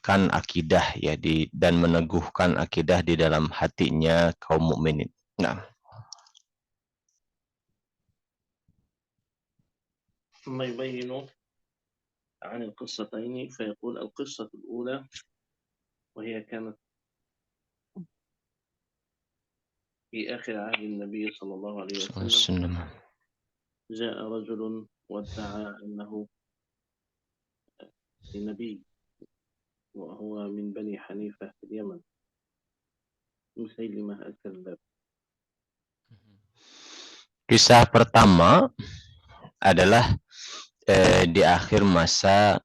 menguatkan akidah ya dan meneguhkan akidah di dalam hatinya kaum mukminin. Nah, ثم يبين عن القصتين فيقول القصة الأولى وهي كانت في آخر عهد النبي صلى الله عليه وسلم. جاء رجل وادعى أنه نبي وهو من بني حنيفة في اليمن، مسيلمة الكذاب. Kisah pertama adalah di akhir masa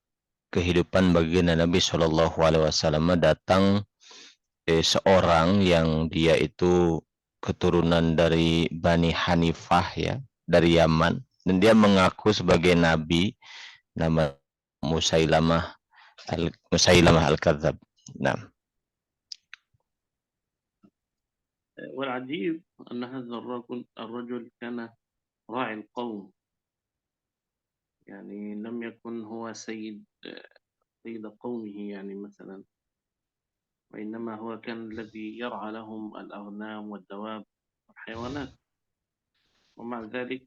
kehidupan baginda Nabi Shallallahu Alaihi Wasallam datang seorang yang dia itu keturunan dari Bani Hanifah ya, dari Yaman, dan dia mengaku sebagai nabi, nama Musailamah al-Kadzab. Nah, والعجيب أن هذا الرجل كان راعي القوم، يعني لم يكن هو سيد قومه يعني مثلا، وإنما هو كان الذي يرعى لهم الأغنام والدواب والحيوانات، ومع ذلك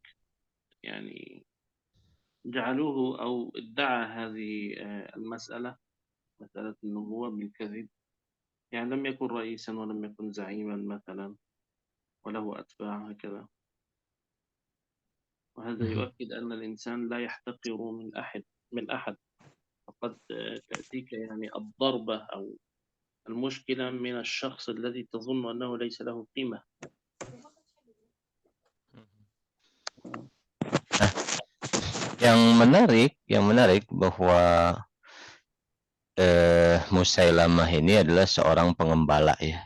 يعني جعلوه أو ادعى هذه المسألة، مسألة النبوة بالكذب، يعني لم يكن رئيسا ولم يكن زعيما مثلا وله أتباع هكذا. وهذا يؤكد أن الإنسان لا يحتقر من أحد فقد تأتيك يعني الضربة أو المشكلة من الشخص الذي تظن أنه ليس له قيمة. yang menarik bahwa Musailamah ini adalah seorang pengembala ya.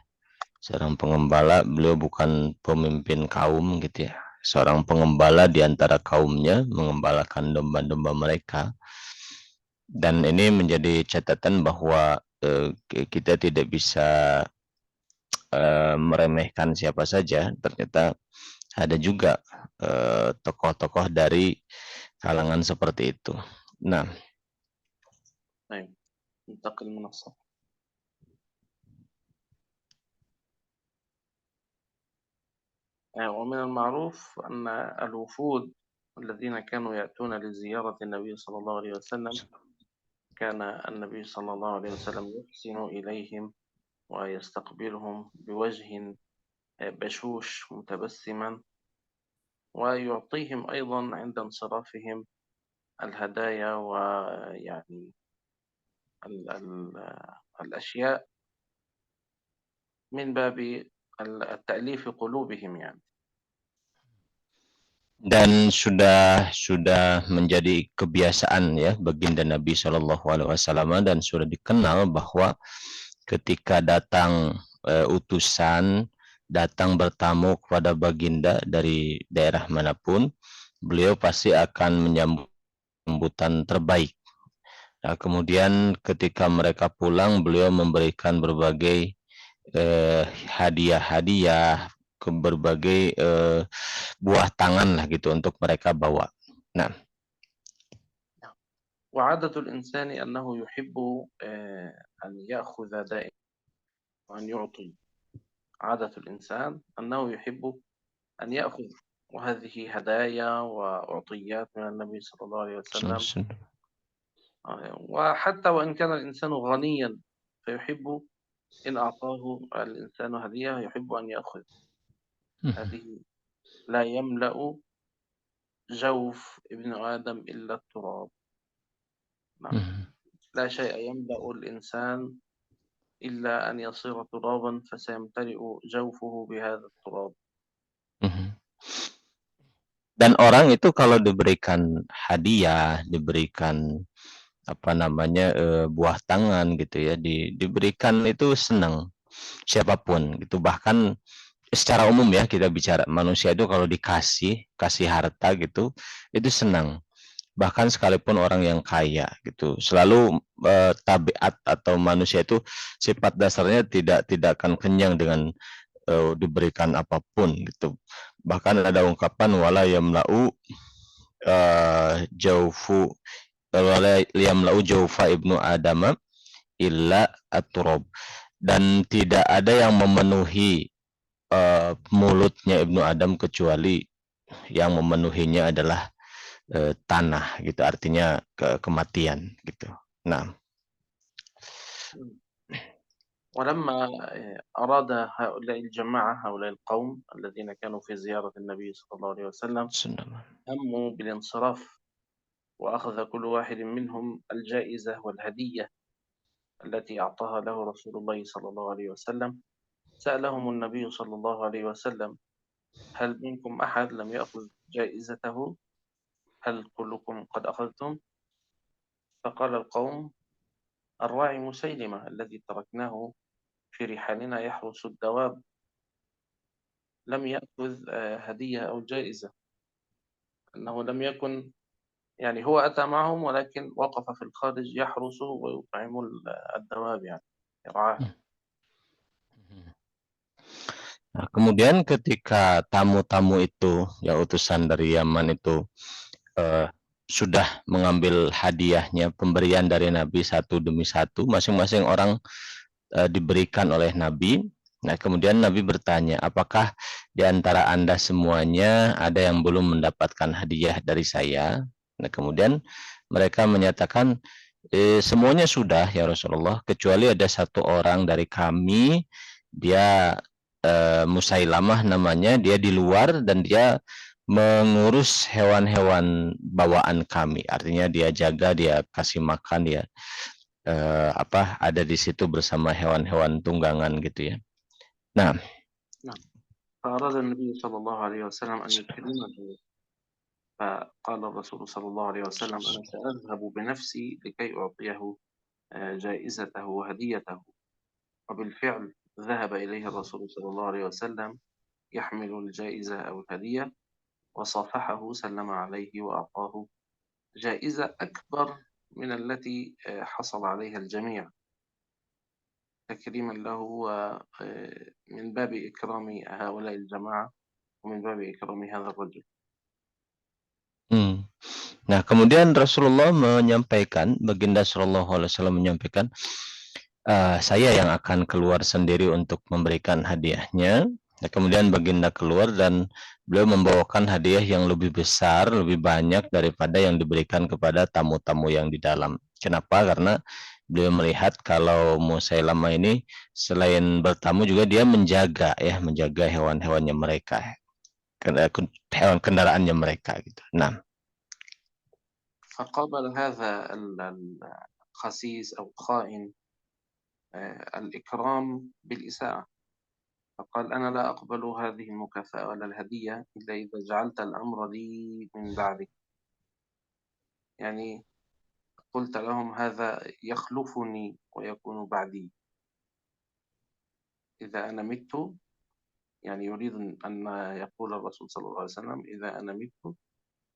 Seorang pengembala, beliau bukan pemimpin kaum gitu ya. Seorang pengembala di antara kaumnya, mengembalakan domba-domba mereka. Dan ini menjadi catatan bahwa kita tidak bisa meremehkan siapa saja. Ternyata ada juga tokoh-tokoh dari kalangan seperti itu. Nah, انتقل المنصة. ومن المعروف أن الوفود الذين كانوا يأتون لزيارة النبي صلى الله عليه وسلم كان النبي صلى الله عليه وسلم يحسن إليهم ويستقبلهم بوجه بشوش متبسما، ويعطيهم أيضا عند انصرافهم الهدايا ويعني الأشياء من باب التأليف قلوبهم يعني. Dan sudah menjadi kebiasaan ya baginda Nabi Shallallahu Alaihi Wasallam, dan sudah dikenal bahwa ketika datang utusan datang bertamu kepada baginda dari daerah manapun, beliau pasti akan menyambut sambutan terbaik. Nah, kemudian ketika mereka pulang, beliau memberikan berbagai hadiah-hadiah ke berbagai buah tangan lah gitu untuk mereka bawa. Nah, وعادة الإنسان أنه يحب أن يأخذ دائما وأن يعطي. عادة الإنسان أنه يحب أن يأخذ، وهذه هدايا وأعطيات من النبي صلى الله عليه وسلم. وحتى وإن كان الإنسان غنيا فيحب إن أعطاه الإنسان هدية يحب أن يأخذ. هذه لا يملأ جوف ابن آدم إلا التراب. لا شيء يملأ الإنسان إلا أن يصير ترابا فسيمتلئ جوفه بهذا التراب. Dan orang itu kalau diberikan hadiah, diberikan buah tangan gitu ya, diberikan itu senang siapapun gitu. Bahkan secara umum ya, kita bicara manusia itu kalau kasih harta gitu, itu senang. Bahkan sekalipun orang yang kaya gitu, selalu tabiat atau manusia itu sifat dasarnya tidak akan kenyang dengan diberikan apapun gitu. Bahkan ada ungkapan wala yamla'u jaufu wala yamla'u jaufa ibnu adama illa at-turab. Dan tidak ada yang memenuhi mulutnya Ibnu Adam kecuali yang memenuhinya adalah tanah gitu, artinya kematian gitu. Nah, ولما أراد هؤلاء الجماعة هؤلاء القوم الذين كانوا في زيارة النبي صلى الله عليه وسلم هموا بالانصراف وأخذ كل واحد منهم الجائزة والهدية التي أعطاها له رسول الله صلى الله عليه وسلم. سألهم النبي صلى الله عليه وسلم: هل منكم أحد لم يأخذ جائزته؟ هل كلكم قد أخذتم؟ فقال القوم: الراعي مسيلمة الذي تركناه في رحالنا يحرس الدواب لم يأخذ هدية أو جائزة، أنه لم يكن يعني هو أتى معهم ولكن وقف في الخارج يحرس ويطعم الدواب يعني يرعاها. Nah, kemudian ketika tamu-tamu itu, ya utusan dari Yaman itu sudah mengambil hadiahnya, pemberian dari Nabi satu demi satu, masing-masing orang diberikan oleh Nabi. Nah, kemudian Nabi bertanya, apakah di antara Anda semuanya ada yang belum mendapatkan hadiah dari saya? Nah, kemudian mereka menyatakan, semuanya sudah ya Rasulullah, kecuali ada satu orang dari kami, dia Musailamah namanya, dia di luar dan dia mengurus hewan-hewan bawaan kami. Artinya dia jaga, dia kasih makan, dia ada di situ bersama hewan-hewan tunggangan gitu ya. Nah, فأراد النبي صلى الله عليه وسلم أن يكرمه، فقال الرسول صلى الله عليه وسلم: أنا سأذهب بنفسي لكي أعطيه جائزته وهديته. وبالفعل ذهب إليه الرسول صلى الله عليه وسلم يحمل الجائزة أو الهدية، وصافحه سلم عليه وأعطاه جائزة أكبر من التي حصل عليها الجميع تكريما له ومن باب إكرام هؤلاء الجماعة ومن باب إكرام هذا الرجل. Nah, kemudian Rasulullah menyampaikan, Baginda Shallallahu Alaihi Wasallam menyampaikan, saya yang akan keluar sendiri untuk memberikan hadiahnya. Nah, kemudian Baginda keluar dan beliau membawakan hadiah yang lebih besar, lebih banyak daripada yang diberikan kepada tamu-tamu yang di dalam. Kenapa? Karena beliau melihat kalau Musailamah ini selain bertamu juga dia menjaga hewan-hewannya mereka, hewan kendaraannya mereka gitu. Nah, فقابل هذا الخسيس أو الخائن الإكرام بالإساءة، فقال: أنا لا أقبل هذه المكافأة ولا الهدية إلا إذا جعلت الأمر لي من بعدك. يعني قلت لهم هذا يخلفني ويكون بعدي، إذا أنا مت، يعني يريد أن يقول الرسول صلى الله عليه وسلم: إذا أنا مت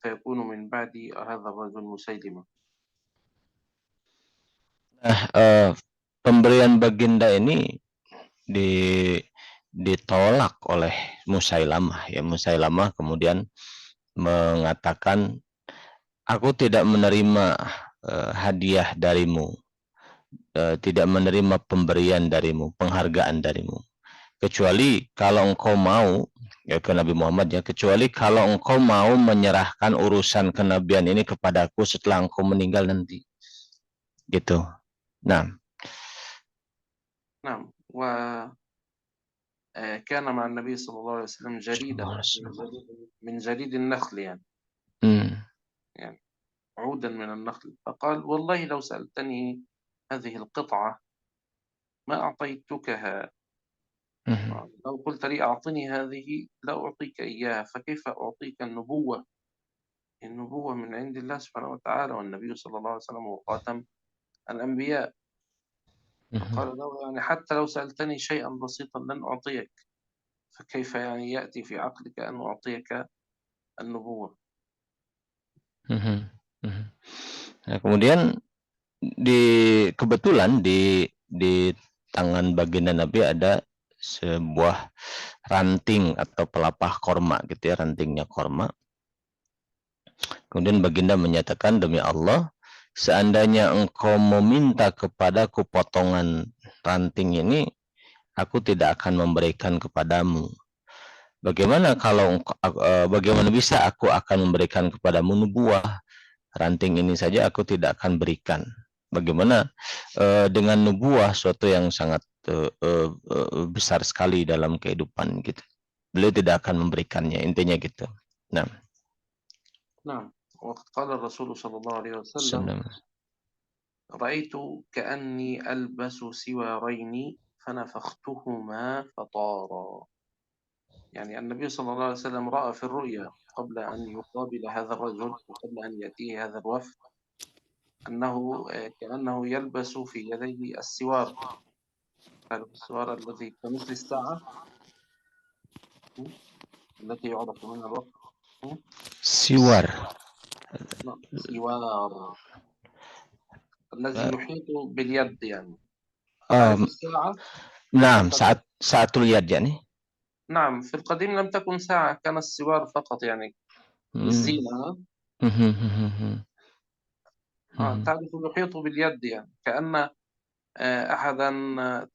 فيكون من بعدي هذا الرجل مسيلمة. Pemberian Baginda ini ditolak oleh Musailamah ya. Musailamah kemudian mengatakan, aku tidak menerima hadiah darimu, tidak menerima pemberian darimu, penghargaan darimu, kecuali kalau engkau mau, ya ke Nabi Muhammad ya, kecuali kalau engkau mau menyerahkan urusan kenabian ini kepadaku setelah engkau meninggal nanti gitu. Nah, وكان مع النبي صلى الله عليه وسلم جريدة من جريد النخل يعني عودا من النخل، فقال: والله لو سألتني هذه القطعة ما أعطيتكها، لو قلت لي أعطني هذه لا أعطيك إياها، فكيف أعطيك النبوة؟ النبوة من عند الله سبحانه وتعالى، والنبي صلى الله عليه وسلم هو خاتم الأنبياء. فقال له: يعني حتى لو سألتني شيئا بسيطا لن أعطيك، فكيف يعني يأتي في عقلك أن أعطيك النبوة؟ Nah, kemudian kebetulan di tangan baginda Nabi ada sebuah ranting atau pelapah korma gitu ya, rantingnya korma. Kemudian baginda menyatakan, demi Allah, seandainya engkau meminta kepadaku potongan ranting ini, aku tidak akan memberikan kepadamu. Bagaimana bisa aku akan memberikan kepadamu nubuah? Ranting ini saja aku tidak akan berikan. Bagaimana dengan nubuah, suatu yang sangat besar sekali dalam kehidupan gitu. Beliau tidak akan memberikannya, intinya gitu. Nah, نعم. وقد قال الرسول صلى الله عليه وسلم: senang. رأيت كأني ألبس سوارين فنفختهما فطارا. يعني النبي صلى الله عليه وسلم رأى في الرؤيا قبل أن يقابل هذا الرجل وقبل أن يأتيه هذا الوفد أنه كأنه يلبس في يديه السوار، السوار الذي كمثل الساعة التي يعرف منها الوقت. Siwar. سوار الذي يحيط باليد يعني. Um, تعرف الساعة؟ nah, saat lihat ya nih. نعم، في القديم لم تكن ساعة، كان السوار فقط يعني للزينة. تعرف يحيط باليد يعني كأن أحدا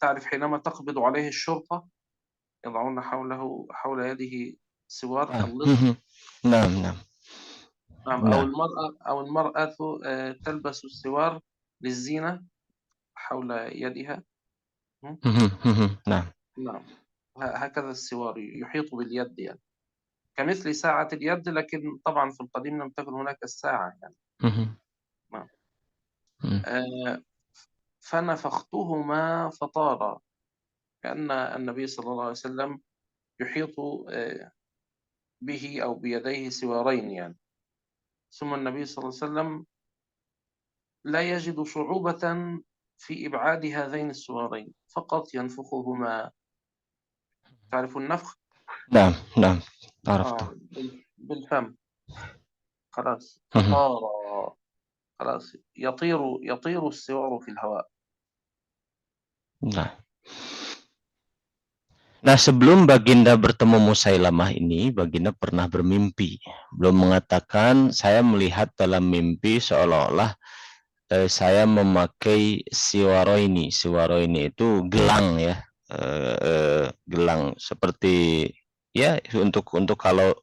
تعرف حينما تقبض عليه الشرطة يضعون حول يده سوار اللص. نعم نعم نعم. نعم. أو المرأة تلبس السوار للزينة حول يدها. نعم. نعم. هكذا السوار يحيط باليد يعني كمثل ساعة اليد، لكن طبعا في القديم لم تكن هناك الساعة يعني. نعم. فنفختهما فطارا، كأن النبي صلى الله عليه وسلم يحيط به أو بيديه سوارين يعني. ثم النبي صلى الله عليه وسلم لا يجد صعوبة في إبعاد هذين السوارين، فقط ينفخهما. تعرف النفخ؟ نعم نعم عرفته. بالفم. خلاص فطار، خلاص يطير السوار في الهواء. Nah, sebelum Baginda bertemu Musailamah ini, Baginda pernah bermimpi. Belum mengatakan, saya melihat dalam mimpi seolah-olah saya memakai siwaro ini. Siwaro ini itu gelang ya, gelang seperti ya untuk kalau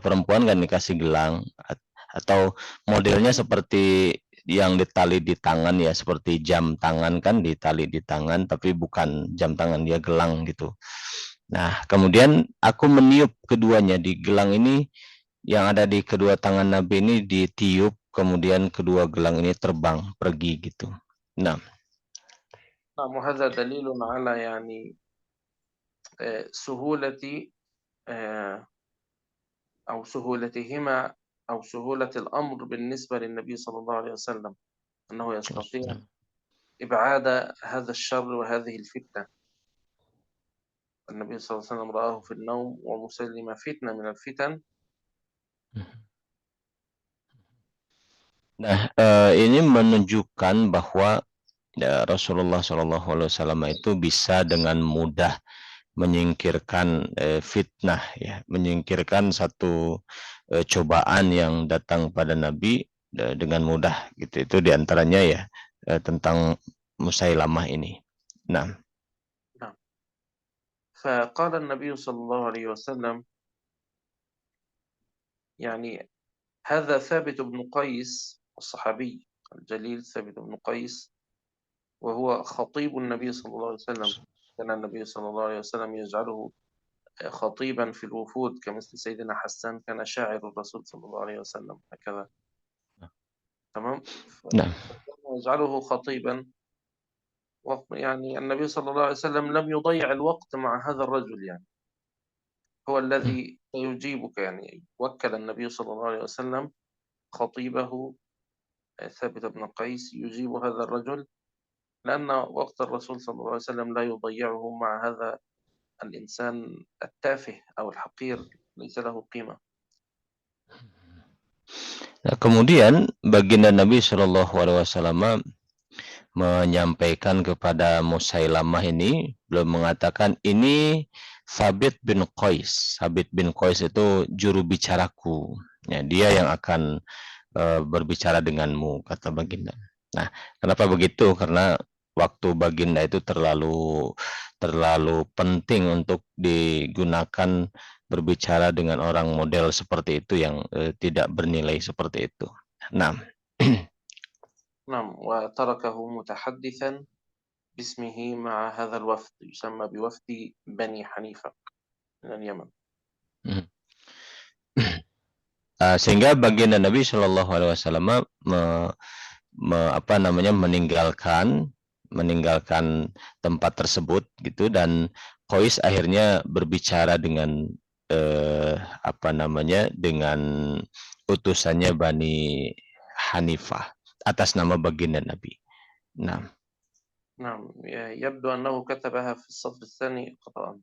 perempuan kan dikasih gelang atau modelnya seperti yang ditali di tangan ya, seperti jam tangan kan ditali di tangan, tapi bukan jam tangan, dia gelang gitu. Nah, kemudian aku meniup keduanya di gelang ini, yang ada di kedua tangan Nabi ini ditiup, kemudian kedua gelang ini terbang pergi gitu. Nah, وهذا دليل على يعني سهولة أو سهولتهما أو سهولة الأمر بالنسبة للنبي صلى الله عليه وسلم، أنه يستطيع إبعاد هذا الشر وهذه الفتنة. النبي صلى الله عليه وسلم رآه في النوم ومسلمة فتنة من الفتن. Nah, ini menunjukkan bahwa Rasulullah SAW itu bisa dengan mudah menyingkirkan fitnah, ya, menyingkirkan satu cobaan yang datang pada Nabi dengan mudah, gitu. Itu diantaranya ya tentang Musailamah ini. Nah, فقال النبي صلى الله عليه وسلم يعني هذا ثابت بن قيس الصحابي الجليل ثابت بن قيس، وهو خطيب النبي صلى الله عليه وسلم. كان النبي صلى الله عليه وسلم يجعله خطيبا في الوفود كمثل سيدنا حسان كان شاعر الرسول صلى الله عليه وسلم هكذا. تمام. نعم. يجعله خطيبا، يعني النبي صلى الله عليه وسلم لم يضيع الوقت مع هذا الرجل، يعني هو الذي سيجيبك. يعني وكل النبي صلى الله عليه وسلم خطيبه ثابت بن قيس يجيب هذا الرجل، لأن وقت الرسول صلى الله عليه وسلم لا يضيعه مع هذا الإنسان التافه أو الحقير ليس له قيمة. Nah, kemudian baginda Nabi Shallallahu Alaihi Wasallam menyampaikan kepada Musailamah ini, belum mengatakan ini Sabit bin Qais. Sabit bin Qais itu juru bicaraku. Ya, dia yang akan berbicara denganmu, kata baginda. Nah, kenapa begitu? Karena waktu baginda itu terlalu penting untuk digunakan berbicara dengan orang model seperti itu yang tidak bernilai seperti itu. Nah, نعم وتركه متحدثا باسمه مع هذا الوفد يسمى بوفد بني حنيفة من اليمن. sehingga baginda Nabi Shallallahu Alaihi Wasallam meninggalkan tempat tersebut gitu, dan Qais akhirnya berbicara dengan dengan utusannya Bani Hanifah atas nama baginda Nabi. Nah. نعم يبدو أنه كتبها في الصف الثاني خطأ،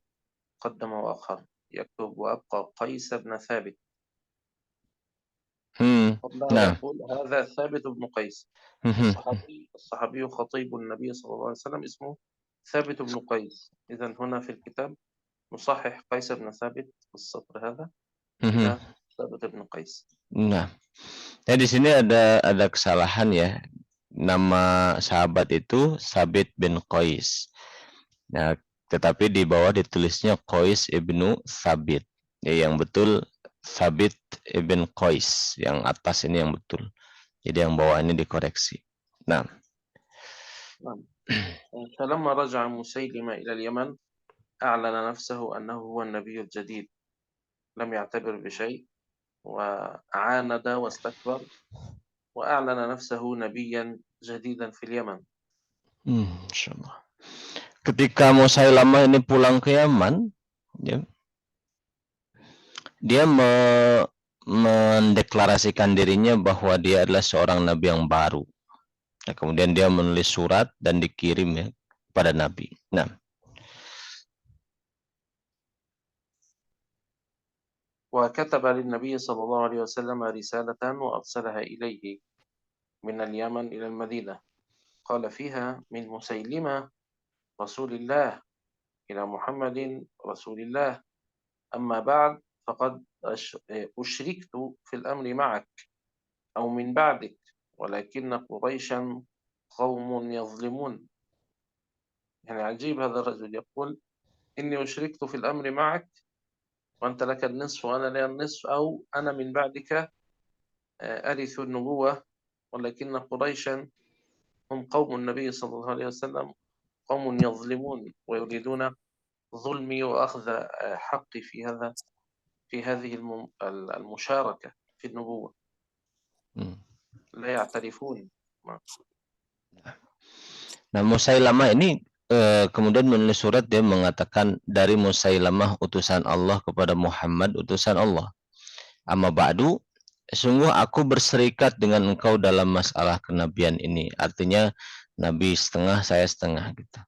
قدم وأخر، يكتب وأبقى قيس بن ثابت. قبلها نعم. يقول هذا ثابت بن قيس. الصحابي خطيب النبي صلى الله عليه وسلم اسمه ثابت بن قيس. إذن هنا في الكتاب نصحح قيس بن ثابت في السطر هذا إلى ثابت بن قيس. Nah, ya di sini ada kesalahan ya. Nama sahabat itu Sabit bin Qais. Nah, tetapi di bawah ditulisnya Qais ibnu Sabit. Ya, yang betul Sabit ibn Qais. Yang atas ini yang betul. Jadi yang bawah ini dikoreksi. Nah. فلما رجع مسيلمة إلى اليمن أعلن نفسه أنه هو النبي الجديد، لم يعتبر بشيء وعاند واستكبر وأعلن نفسه نبيا جديدا في اليمن. Insyaallah. Ketika Musailamah ini pulang ke Yaman, dia mendeklarasikan dirinya bahwa dia adalah seorang nabi yang baru. Nah, kemudian dia menulis surat dan dikirim ya kepada Nabi. Nah. وكتب للنبي صلى الله عليه وسلم رسالة وأرسلها إليه من اليمن إلى المدينة، قال فيها من مسيلمة رسول الله إلى محمد رسول الله، أما بعد فقد أشركت في الأمر معك أو من بعدك، ولكن قريشا قوم يظلمون. يعني عجيب هذا الرجل يقول إني أشركت في الأمر معك وأنت لك النصف وأنا لي النصف، أو أنا من بعدك أرث النبوة، ولكن قريشا هم قوم النبي صلى الله عليه وسلم قوم يظلمون ويريدون ظلمي وأخذ حقي في هذه المشاركة في النبوة. لا يعترفون. Nah, Musailamah ini kemudian menulis surat, dia mengatakan dari Musailamah utusan Allah kepada Muhammad utusan Allah. Amma ba'du, sungguh aku berserikat dengan engkau dalam masalah kenabian ini. Artinya Nabi setengah, saya setengah gitu.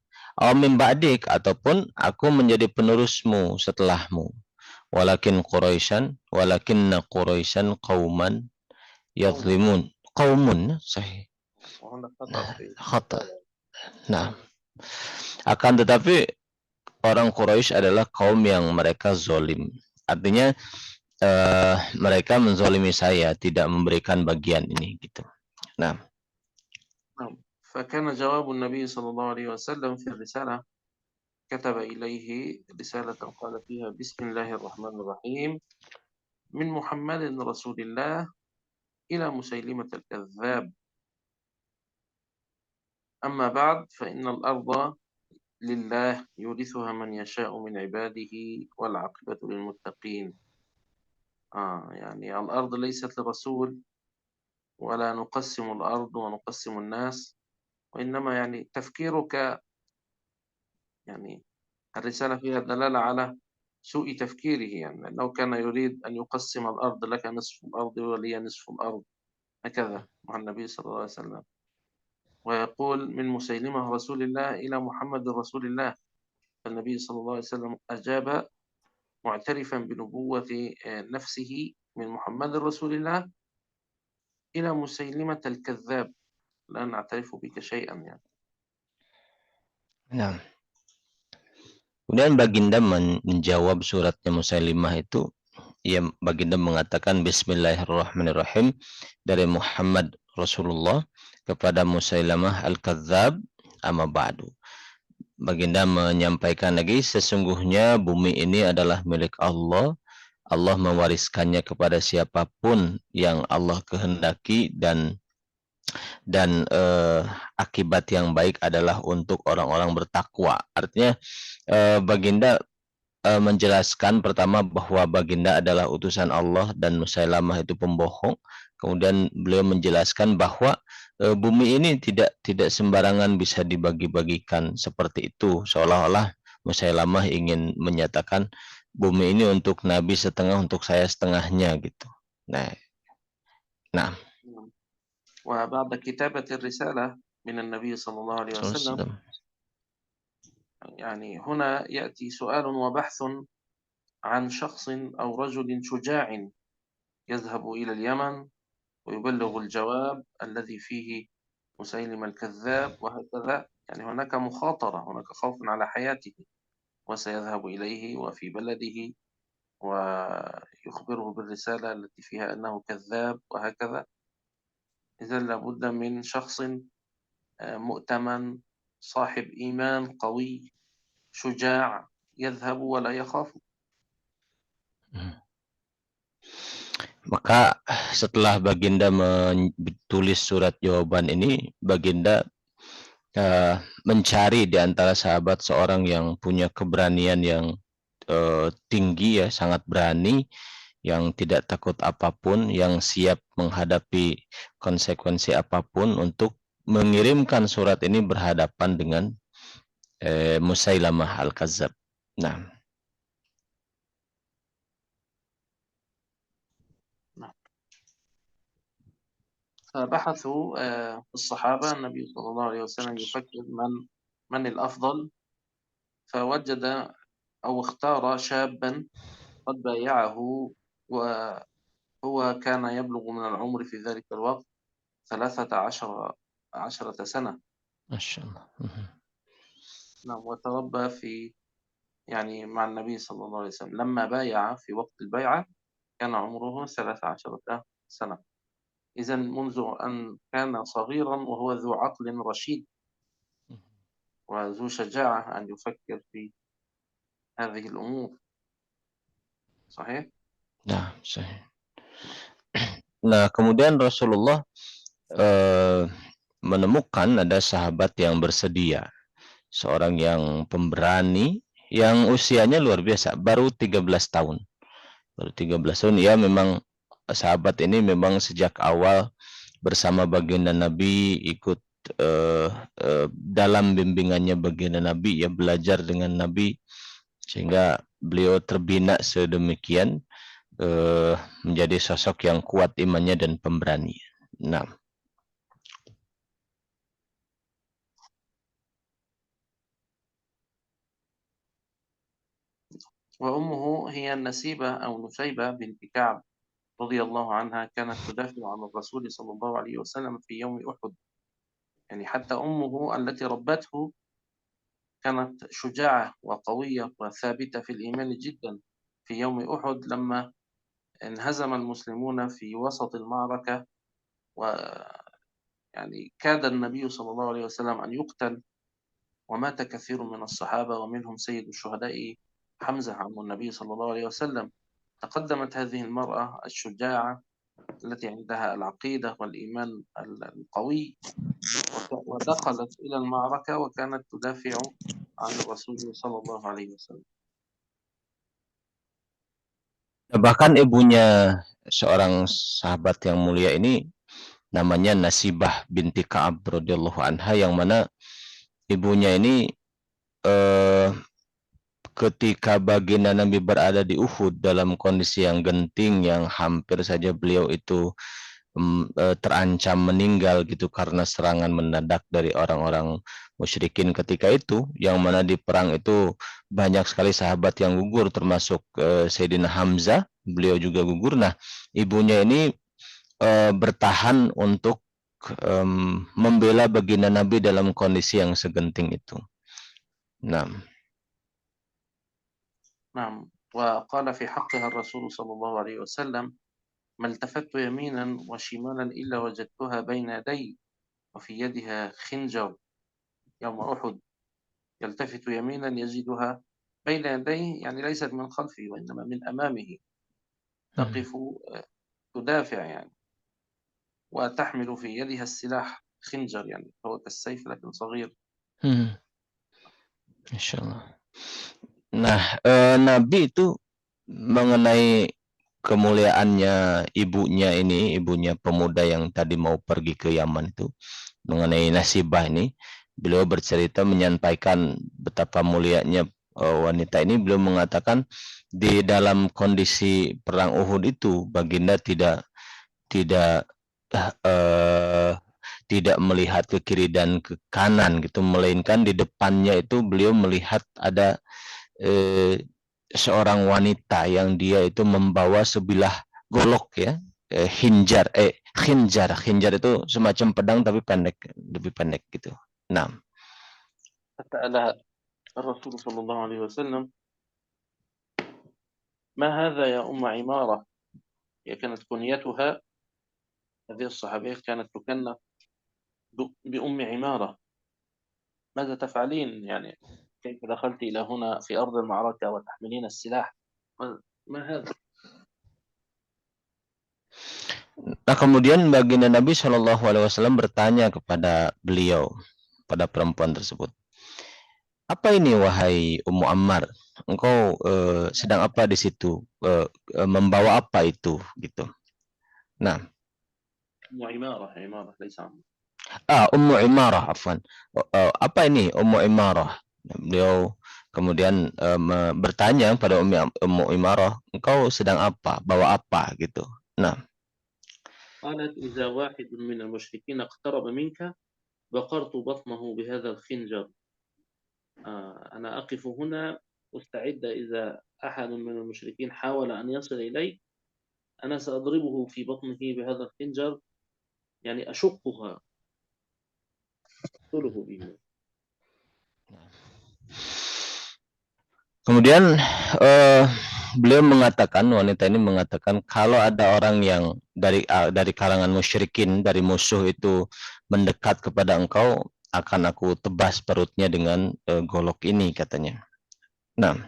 Min ba'dik, ataupun aku menjadi penerusmu setelahmu. Walakinna Quraisyan qauman yadhlimun. Qaumun sahih. Khata. Nah, akan tetapi orang Quraisy adalah kaum yang mereka zolim. Artinya mereka menzolimi saya, tidak memberikan bagian ini gitu. Nah. فكان جواب النبي صلى الله عليه وسلم في الرسالة، كتب إليه رسالة قال فيها بسم الله الرحمن الرحيم من محمد رسول الله إلى مسيلمة الكذاب، أما بعد فإن الأرض لله يورثها من يشاء من عباده والعاقبة للمتقين. يعني الأرض ليست للرسول ولا نقسم الأرض ونقسم الناس، وإنما يعني تفكيرك، يعني الرسالة فيها دلالة على سوء تفكيره، يعني لو كان يريد أن يقسم الأرض لك نصف الأرض ولي نصف الأرض، هكذا مع النبي صلى الله عليه وسلم. ويقول من مسيلمة رسول الله إلى محمد رسول الله، فالنبي صلى الله عليه وسلم أجاب معترفا بنبوة نفسه من محمد رسول الله إلى مسيلمة الكذاب لا نعترف بك شيئا يعني. Nah. Kemudian baginda menjawab suratnya Musailimah itu baginda mengatakan Bismillahirrahmanirrahim dari Muhammad Rasulullah kepada Musailamah Al-Kadzab, amma ba'du. Baginda menyampaikan lagi, sesungguhnya bumi ini adalah milik Allah. Allah mewariskannya kepada siapapun yang Allah kehendaki, dan akibat yang baik adalah untuk orang-orang bertakwa. Artinya baginda menjelaskan pertama bahwa baginda adalah utusan Allah dan Musailamah itu pembohong. Kemudian beliau menjelaskan bahwa bumi ini tidak sembarangan bisa dibagi-bagikan seperti itu, seolah-olah Musailamah ingin menyatakan bumi ini untuk Nabi setengah, untuk saya setengahnya gitu. Nah. وبعد كتابة الرسالة من النبي صلى الله عليه وسلم يعني هنا يأتي سؤال وبحث عن شخص أو رجل شجاع يذهب إلى اليمن ويبلغ الجواب الذي فيه مسيلم الكذاب وهكذا. يعني هناك مخاطرة، هناك خوف على حياته، وسيذهب إليه وفي بلده ويخبره بالرسالة التي فيها أنه كذاب وهكذا. إذا لابد من شخص مؤتمن صاحب إيمان قوي شجاع يذهب ولا يخاف. Maka setelah baginda menulis surat jawaban ini, baginda mencari di antara sahabat seorang yang punya keberanian yang tinggi, ya, sangat berani, yang tidak takut apapun, yang siap menghadapi konsekuensi apapun untuk mengirimkan surat ini berhadapan dengan Musailamah Al-Kadzab. فبحثوا الصحابة، النبي صلى الله عليه وسلم يفكر من الأفضل، فوجد أو اختار شابا قد بايعه، وهو كان يبلغ من العمر في ذلك الوقت 13 سنة. ما شاء الله. نعم، وتربى يعني مع النبي صلى الله عليه وسلم. لما بايع في وقت البيعة كان عمره 13 سنة. إذا منذ أن كان صغيرا وهو ذو عقل رشيد وذو شجاعة أن يفكر في هذه الأمور. صحيح؟ Nah, sahih. Nah, kemudian Rasulullah menemukan ada sahabat yang bersedia, seorang yang pemberani, yang usianya luar biasa, baru 13 tahun. Baru 13 tahun, ya, memang sahabat ini memang sejak awal bersama baginda Nabi, ikut dalam bimbingannya baginda Nabi, ya, belajar dengan Nabi, sehingga beliau terbina sedemikian menjadi sosok yang kuat imannya dan pemberani. Nah, وأمه هي النسيبة أو نسيبة بنت كعب رضي الله عنها، كانت تدافع عن الرسول صلى الله عليه وسلم في يوم أحد. يعني حتى أمه التي ربته كانت شجاعة وقوية وثابتة في الإيمان جدا. في يوم أحد لما انهزم المسلمون في وسط المعركة، ويعني كاد النبي صلى الله عليه وسلم أن يقتل، ومات كثير من الصحابة ومنهم سيد الشهداء حمزة عم النبي صلى الله عليه وسلم. تقدمت هذه المرأة الشجاعة التي عندها العقيدة والإيمان القوي، ودخلت إلى المعركة وكانت تدافع عن الرسول صلى الله عليه وسلم. bahkan ibunya seorang sahabat yang mulia ini namanya Nasibah binti Ka'ab radhiyallahu anha, yang mana ibunya ini ketika baginda Nabi berada di Uhud dalam kondisi yang genting, yang hampir saja beliau itu terancam meninggal gitu karena serangan mendadak dari orang-orang musyrikin ketika itu, yang mana di perang itu banyak sekali sahabat yang gugur, termasuk Sayyidina Hamzah, beliau juga gugur. Nah, ibunya ini bertahan untuk membela baginda Nabi dalam kondisi yang segenting itu. Nah, وقال في حقها الرسول صلى الله عليه وسلم: ما التفت يمينا وشمالا إلا وجدتها بين يدي، وفي يدها خنجر يوم أحد، يلتفت يمينا يجدها بين يديه، يعني ليست من خلفه وإنما من أمامه، تقف تدافع يعني، وتحمل في يدها السلاح خنجر، يعني هو كالسيف لكن صغير. Insya Allah. Nah, Nabi itu mengenai kemuliaannya ibunya pemuda yang tadi mau pergi ke Yaman itu, mengenai Nasibah ini, beliau bercerita menyampaikan betapa mulianya wanita ini. Beliau mengatakan di dalam kondisi perang Uhud itu baginda tidak eh, tidak melihat ke kiri dan ke kanan gitu, melainkan di depannya itu beliau melihat ada seorang wanita yang dia itu membawa sebilah golok ya, khinjar itu semacam pedang tapi pendek, lebih pendek gitu. Nah, فسألها الرسول صلى الله عليه وسلم: ما هذا يا أم عمارة؟ هي كانت كنيتها، هذه الصحابية كانت تكنى بأم عمارة. ماذا تفعلين يعني؟ كيف دخلت إلى هنا في أرض المعركة وتحملين السلاح؟ ما هذا؟ nah kemudian baginda Nabi Shallallahu Alaihi Wasallam bertanya kepada beliau, pada perempuan tersebut, apa ini wahai Ummu Ammar? Engkau sedang apa di situ? Membawa apa itu? Gitu. Nah, عمارة ليس عمارة. Ummu Imarah, afwan. Apa ini Ummu Imarah? Beliau kemudian bertanya pada Ummu Imarah, engkau sedang apa? Bawa apa? Gitu. Nah, قالت: إذا واحد من المشركين اقترب منك بقرت بطنه بهذا الخنجر. أنا أقف هنا مستعدة، إذا أحد من المشركين حاول أن يصل إلي أنا سأضربه في بطنه بهذا الخنجر، يعني أشقها، أقتله به. kemudian beliau mengatakan, wanita ini mengatakan, kalau ada orang yang dari kalangan musyrikin, dari musuh itu mendekat kepada engkau, akan aku tebas perutnya dengan golok ini, katanya. Nah,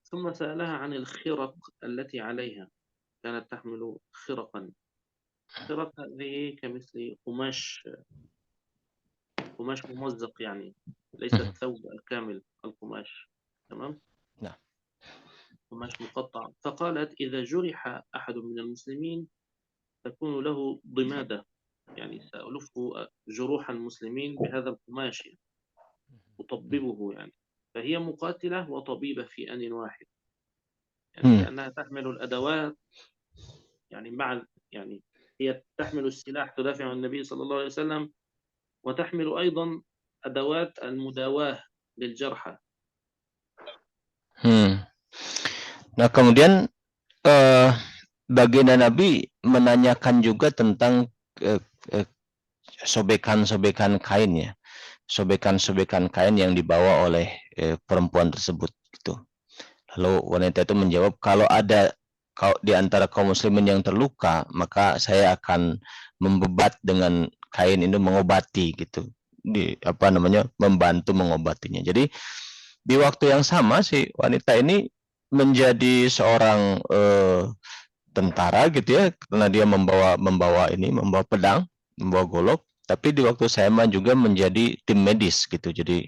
ثم سألها عن الخرق التي عليها، كانت تحمل خرقا. خرق هذه كمثل قماش ممزق يعني، ليس الثوب الكامل، القماش، تمام؟ nah. قماش مقطع. فقالت: إذا جرح أحد من المسلمين تكون له ضمادة، يعني سألف جروح المسلمين بهذا القماش، يعني أطببه يعني. فهي مقاتلة وطبيبة في آن واحد، يعني كأنها تحمل الأدوات، يعني يعني هي تحمل السلاح تدافع عن النبي صلى الله عليه وسلم، وتحمل أيضا أدوات المداواة للجرحى. Nah, kemudian baginda Nabi menanyakan juga tentang eh, eh, sobekan-sobekan kainnya, sobekan-sobekan kain yang dibawa oleh perempuan tersebut gitu. Lalu wanita itu menjawab, kalau ada di antara kaum muslimin yang terluka, maka saya akan membebat dengan kain ini, mengobati gitu. Membantu mengobatinya. Jadi di waktu yang sama si wanita ini menjadi seorang tentara gitu ya, karena dia membawa pedang, membawa golok, tapi di waktu sama juga menjadi tim medis gitu. Jadi